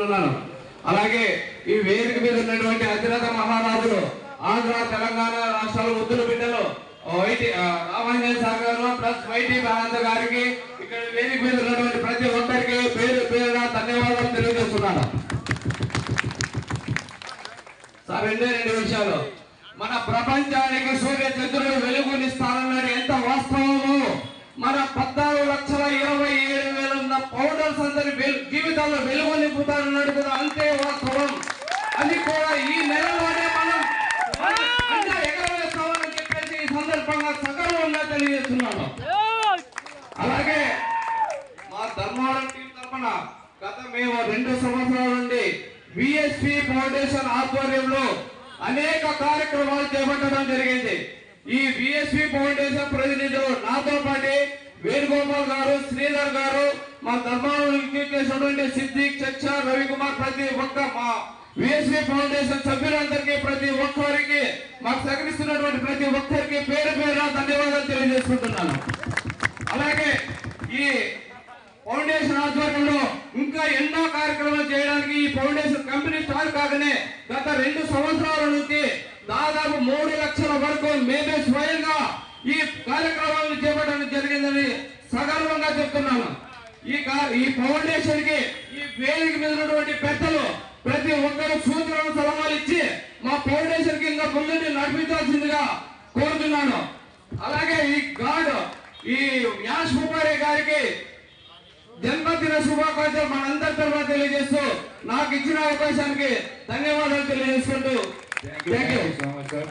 తెలియజేసుకుంటున్నాను. అలాగే ఈ వేదిక మీద ఉన్నటువంటి అధిరథ మహారాజులు ఆంధ్ర తెలంగాణ రాష్ట్రాల ముద్దుల బిడ్డలు రామాంజన్ సార్ గారు ప్లస్ వైటి మహానంద గారికి ఇక్కడ వేదిక మీద ఉన్నటువంటి ప్రతి ఒక్కరికి పేరు పేరున ధన్యవాదాలు తెలియజేస్తున్నాను. సార్ రెండు విషయాలు, మన ప్రపంచానికి సూర్య చంద్రుడు వెలుగునిస్తానన్నది ఎంత వాస్తవము, మన 14,27,000 ఉన్న పౌడర్స్ అందరి జీవితాల్లో వెలుగు నింపుతారన్నది కూడా అంతే వాస్తవం. అది కూడా ఈ నెలలోనే మనం ఎగరవేస్తామని చెప్పేసి ఈ సందర్భంగా సగర్వంగా తెలియజేస్తున్నాను. అలాగే మా ధర్మవరం టీం తరఫున గత మేము 2 సంవత్సరాల నుండి విఎస్పి ఫౌండేషన్ ఆధ్వర్యంలో అనేక కార్యక్రమాలు చేపట్టడం జరిగింది. ఈ విఎస్పి ఫౌండేషన్ ప్రతినిధులు నాతో పాటు వేణుగోపాల్ గారు, శ్రీధర్ గారు, మా ధర్మావళి సిద్దిక్, చచ్చ, రవికుమార్, ప్రతి ఒక్క మా విఎస్పి ఫౌండేషన్ సభ్యులందరికీ ప్రతి ఒక్కరికి మాకు సహకరిస్తున్నటువంటి ప్రతి ఒక్కరికి పేరు పేరున ధన్యవాదాలు తెలియజేసుకుంటున్నాను. అలాగే ఈ ఫౌండేషన్ ఆధ్వర్యంలో ఇంకా ఎన్నో కార్యక్రమాలు చేయడానికి ఈ ఫౌండేషన్ కంపెనీ స్టార్ట్ కాగానే గత 2 సంవత్సరాల నుంచి దాదాపు 3 లక్షల వరకు మేమే స్వయంగా ఈ కార్యక్రమాలను చేపట్టడం జరిగిందని సగర్వంగా చెప్తున్నాను. ఈ ఫౌండేషన్ కి ఈ వేదిక మీద ఉన్నటువంటి పెద్దలు ప్రతి ఒక్కరు సూచనలు సలహాలు ఇచ్చి మా ఫౌండేషన్ కి ఇంకా ముందుండి నడిపించాల్సిందిగా కోరుతున్నాను. అలాగే ఈ యాష్ ముబారే గారికి జన్మదిన శుభాకాంక్షలు మనందరి తరఫున తెలియజేస్తూ నాకు ఇచ్చిన అవకాశానికి ధన్యవాదాలు తెలియజేసుకుంటూ thank you so much sir.